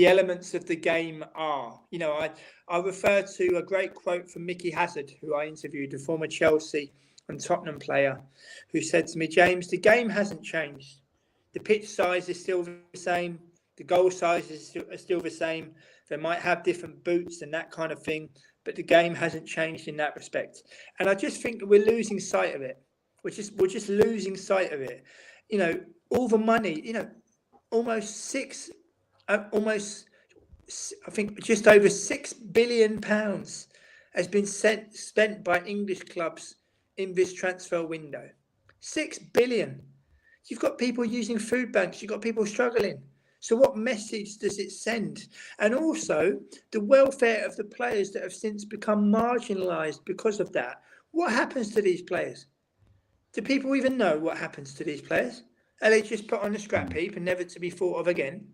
elements of the game are. I refer to a great quote from Mickey Hazard, who I interviewed, a former Chelsea and Tottenham player, who said to me, James, the game hasn't changed. The pitch size is still the same. The goal sizes are still the same. They might have different boots and that kind of thing, but the game hasn't changed in that respect. And I just think that we're losing sight of it. We're just losing sight of it. All the money, almost I think just over £6 billion has been spent by English clubs in this transfer window. 6 billion. You've got people using food banks. You've got people struggling. So what message does it send? And also the welfare of the players that have since become marginalised because of that. What happens to these players? Do people even know what happens to these players? Are they just put on the scrap heap and never to be thought of again?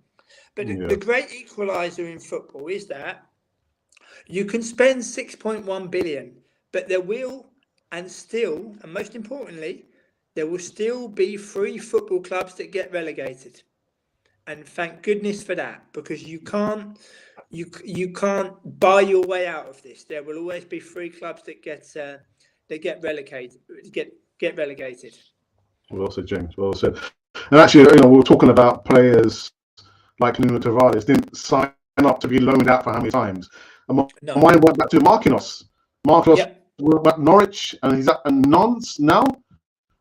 But the great equaliser in football is that you can spend 6.1 billion, but there will, and still, and most importantly, there will still be 3 football clubs that get relegated. And thank goodness for that, because you can't buy your way out of this. There will always be 3 clubs that get relegated. Get relegated. Well said, James. Well said. And actually, we were talking about players like Nuno Tavares didn't sign up to be loaned out for how many times. And mine went back to Marquinhos. Marquinhos went back to Norwich, and he's at Nantes now.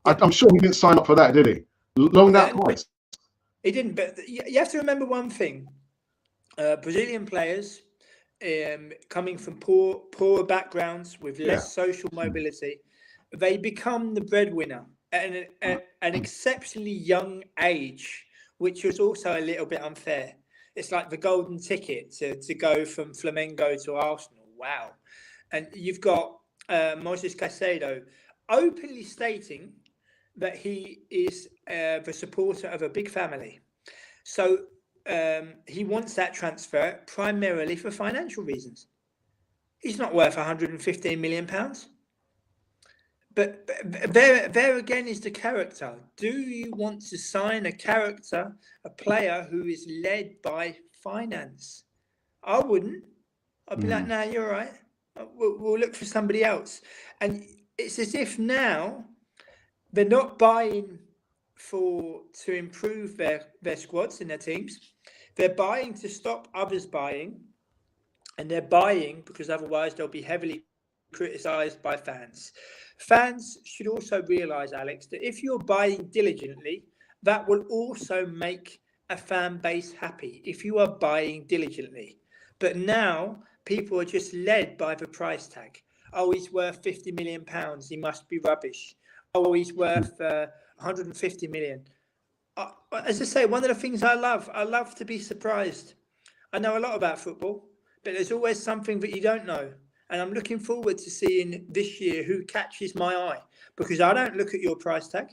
Yep. I'm sure he didn't sign up for that, did he? Loaned out twice. He didn't, but you have to remember one thing. Brazilian players coming from poorer backgrounds with less social mobility, they become the breadwinner at an exceptionally young age, which was also a little bit unfair. It's like the golden ticket to go from Flamengo to Arsenal. Wow. And you've got Moises Caicedo openly stating that he is the supporter of a big family. So he wants that transfer primarily for financial reasons. He's not worth £115 million. But there again is the character. Do you want to sign a character, a player who is led by finance? I wouldn't. I'd be like, nah, you're right. We'll look for somebody else. And it's as if now they're not buying to improve their squads and their teams. They're buying to stop others buying. And they're buying because otherwise they'll be heavily criticised by fans. Fans should also realise, Alex, that if you're buying diligently, that will also make a fan base happy if you are buying diligently. But now people are just led by the price tag. Oh, he's worth £50 million. He must be rubbish. Oh, he's worth 150 million. As I say, one of the things I love to be surprised. I know a lot about football, but there's always something that you don't know. And I'm looking forward to seeing this year who catches my eye, because I don't look at your price tag.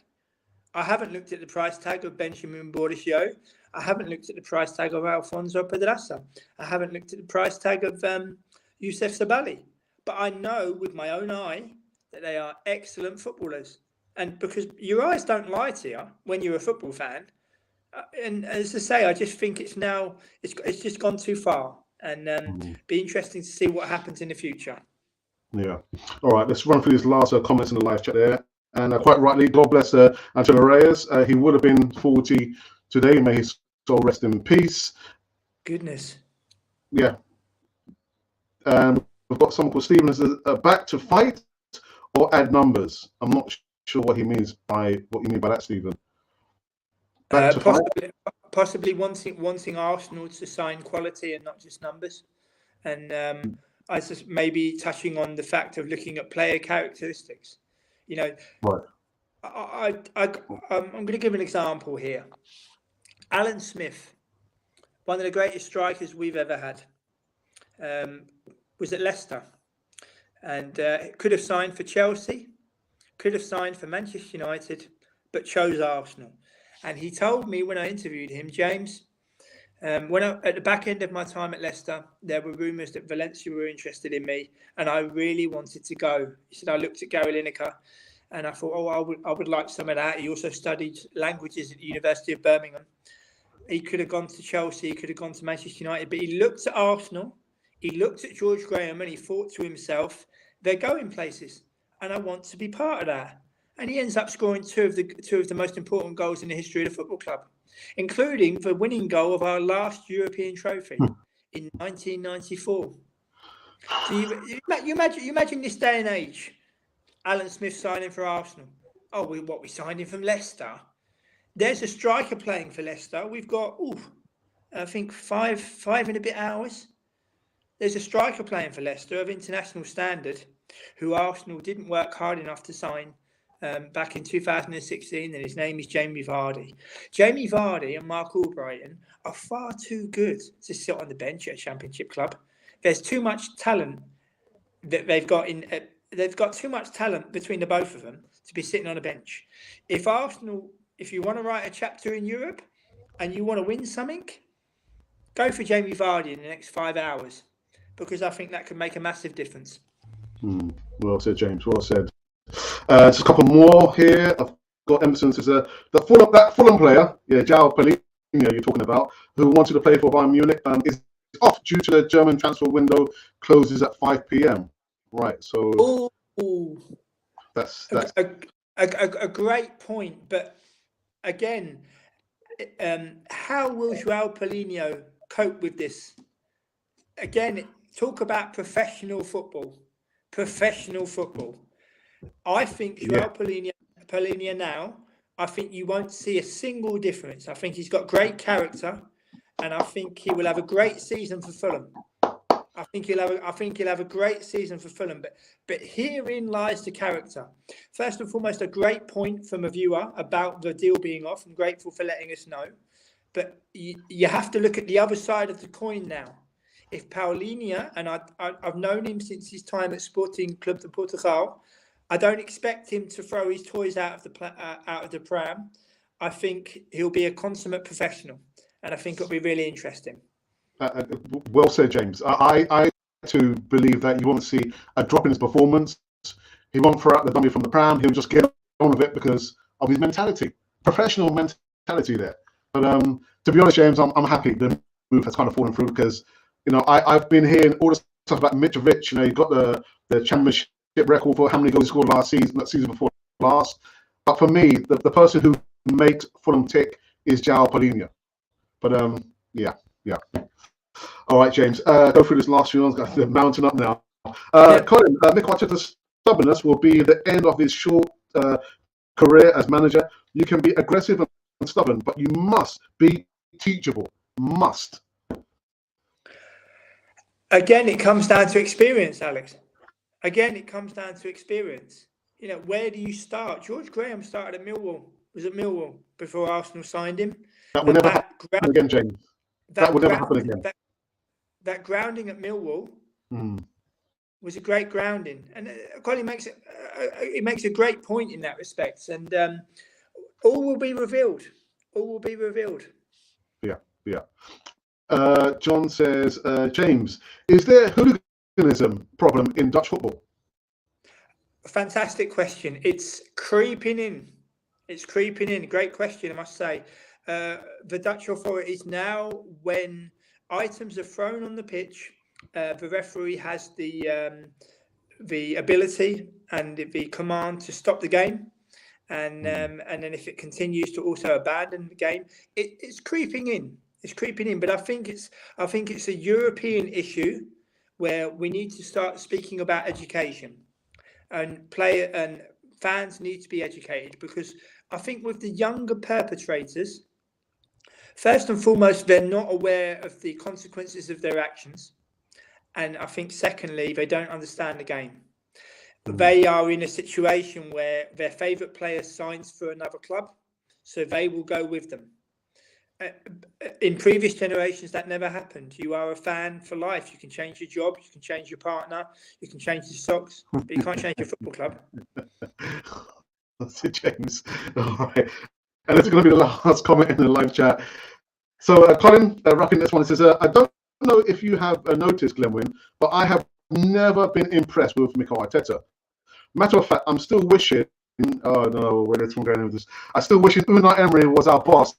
I haven't looked at the price tag of Benjamin Bordicchio. I haven't looked at the price tag of Alfonso Pedraza. I haven't looked at the price tag of Youssef Sabali. But I know with my own eye that they are excellent footballers. And because your eyes don't lie to you when you're a football fan. And as I say, I just think it's just gone too far. And be interesting to see what happens in the future. Yeah. All right. Let's run through these last comments in the live chat there. And quite rightly, God bless Angelo Reyes. He would have been 40 today. May his soul rest in peace. Goodness. Yeah. We've got someone called Stephen that says, back to fight or add numbers. I'm not sure what you mean by that, Stephen. Back to fight? Possibly wanting Arsenal to sign quality and not just numbers, and I just maybe touching on the fact of looking at player characteristics. Right. I'm going to give an example here. Alan Smith, one of the greatest strikers we've ever had, was at Leicester, and could have signed for Chelsea, could have signed for Manchester United, but chose Arsenal. And he told me when I interviewed him, James, at the back end of my time at Leicester, there were rumours that Valencia were interested in me, and I really wanted to go. He said, I looked at Gary Lineker, and I thought, I would like some of that. He also studied languages at the University of Birmingham. He could have gone to Chelsea, he could have gone to Manchester United, but he looked at Arsenal, he looked at George Graham, and he thought to himself, they're going places, and I want to be part of that. And he ends up scoring two of the most important goals in the history of the football club, including the winning goal of our last European trophy in 1994. So you imagine this day and age, Alan Smith signing for Arsenal. Oh, we signed him from Leicester. There's a striker playing for Leicester. We've got I think five and a bit hours. There's a striker playing for Leicester of international standard, who Arsenal didn't work hard enough to sign back in 2016, and his name is Jamie Vardy. Jamie Vardy and Mark Albrighton are far too good to sit on the bench at a Championship club. There's too much talent that they've got in. They've got too much talent between the both of them to be sitting on a bench. If you want to write a chapter in Europe and you want to win something, go for Jamie Vardy in the next 5 hours, because I think that could make a massive difference. Well said, James. Well said. Just a couple more here. I've got Emerson says that Fulham player, João Palhinha, you're talking about, who wanted to play for Bayern Munich, is off due to the German transfer window closes at 5 p.m. Right. So that's a great point. But again, how will João Palhinha cope with this? Again, talk about professional football. I think João Palhinha now, I think you won't see a single difference. I think he's got great character, and I think he will have a great season for Fulham. I think he'll have a great season for Fulham. But herein lies the character. First and foremost, a great point from a viewer about the deal being off. I'm grateful for letting us know. But you have to look at the other side of the coin now. If Palhinha, and I've known him since his time at Sporting Club de Portugal, I don't expect him to throw his toys out of the pram. I think he'll be a consummate professional, and I think it'll be really interesting. Well said, James. I too believe that you won't see a drop in his performance. He won't throw out the dummy from the pram. He'll just get on with it because of his mentality, professional mentality there. But to be honest, James, I'm happy the move has kind of fallen through because I've been hearing all this stuff about Mitrovic. He got the championship record for how many goals he scored last season, that season before last. But for me, the person who makes Fulham tick is João Palhinha. But yeah. All right, James. Go through this last few ones. Got the mountain up now. Colin, Mikel Arteta's stubbornness will be the end of his short career as manager. You can be aggressive and stubborn, but you must be teachable. Must. Again, it comes down to experience, Alex. Again, it comes down to experience. Where do you start? George Graham started at Millwall. Was at Millwall before Arsenal signed him. That will never happen again, James. That will never happen again. That grounding at Millwall was a great grounding, and Colin makes a great point in that respect. And all will be revealed. Yeah. John says, James, is there hooliganism problem in Dutch football? Fantastic question. It's creeping in. Great question, I must say. The Dutch authorities now, when items are thrown on the pitch, the referee has the ability and the command to stop the game, and then if it continues to also abandon the game, it's creeping in. But I think it's a European issue where we need to start speaking about education, and fans need to be educated, because I think with the younger perpetrators, first and foremost, they're not aware of the consequences of their actions. And I think secondly, they don't understand the game. They are in a situation where their favourite player signs for another club, so they will go with them. In previous generations, that never happened. You are a fan for life. You can change your job, you can change your partner, you can change your socks, but you can't change your football club. That's it, James. All right. And this is going to be the last comment in the live chat. So Colin, wrapping this one, says, I don't know if you have noticed, Glenwyn, but I have never been impressed with Mikel Arteta. Matter of fact, I'm still wishing, no, where it's from going with this. I'm still wishing Unai Emery was our boss,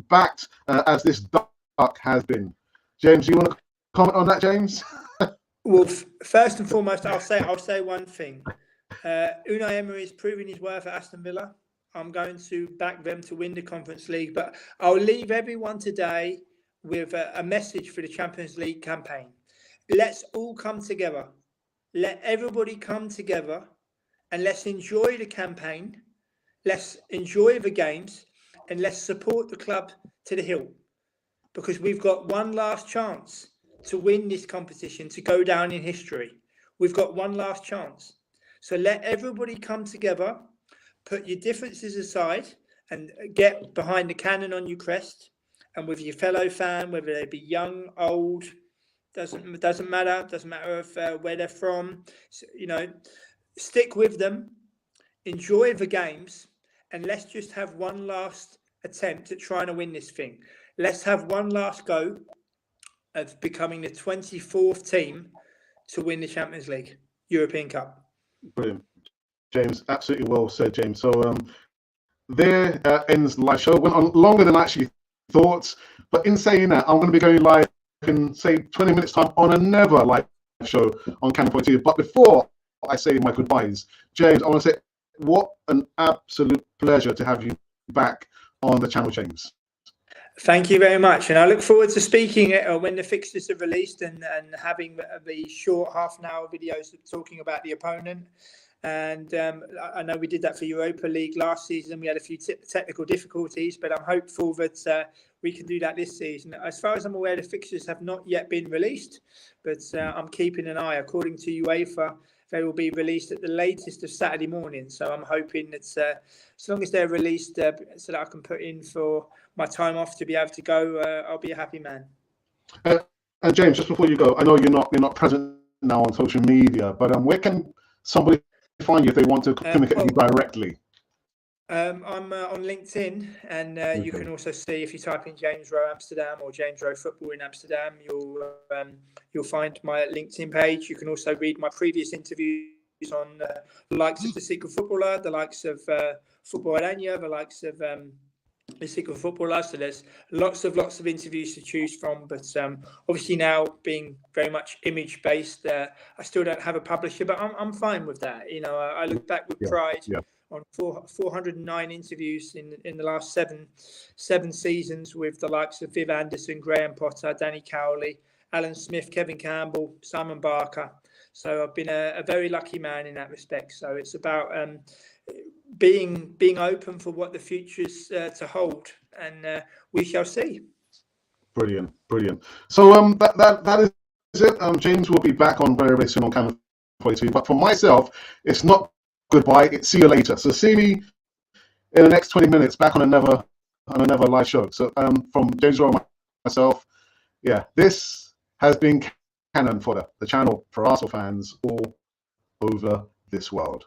backed as this duck has been. James, do you want to comment on that, James? Well, first and foremost, I'll say one thing. Unai Emery is proving his worth at Aston Villa. I'm going to back them to win the Conference League, but I'll leave everyone today with a message for the Champions League campaign. Let's all come together. Let everybody come together and let's enjoy the campaign. Let's enjoy the games and let's support the club to the hilt. because we've got one last chance to win this competition, to go down in history. We've got one last chance. So let everybody come together, put your differences aside, and get behind the cannon on your crest. And with your fellow fan, whether they be young, old, doesn't matter. Doesn't matter if where they're from. So, stick with them, enjoy the games, and let's just have one last attempt at trying to win this thing. Let's have one last go of becoming the 24th team to win the Champions League, European Cup. Brilliant, James. Absolutely well said, James. So there ends the live show. Went on longer than I actually thought, but in saying that, I'm going to be going live in say 20 minutes time on another live show on Canon 42. But before I say my goodbyes, James, I want to say what an absolute pleasure to have you back on the channel, James. Thank you very much, and I look forward to speaking when the fixtures are released and having the short half-an-hour videos talking about the opponent. And I know we did that for Europa League last season. We had a few technical difficulties, but I'm hopeful that we can do that this season. As far as I'm aware, the fixtures have not yet been released, but I'm keeping an eye. According to UEFA, they will be released at the latest of Saturday morning. So I'm hoping that as long as they're released so that I can put in for my time off to be able to go, I'll be a happy man. And James, just before you go, I know you're not present now on social media, but where can somebody find you if they want to communicate with you directly? I'm on LinkedIn, and you can also see, if you type in James Rowe Amsterdam or James Rowe Football in Amsterdam, you'll find my LinkedIn page. You can also read my previous interviews on the likes of The Secret Footballer, the likes of Football Aranya, the likes of The Secret Footballer. So there's lots of interviews to choose from, but obviously now being very much image based, I still don't have a publisher, but I'm fine with that. I look back with pride on 409 interviews in the last seven seasons with the likes of Viv Anderson, Graham Potter, Danny Cowley, Alan Smith, Kevin Campbell, Simon Barker. So I've been a very lucky man in that respect. So it's about being open for what the future's to hold, and we shall see. Brilliant. So that is it. James will be back on very, very soon on Canon 42. But for myself, it's not goodbye, it's see you later. So see me in the next 20 minutes back on another live show. So from James Rowe, myself, this has been Canon Fodder, the channel for Arsenal fans all over this world.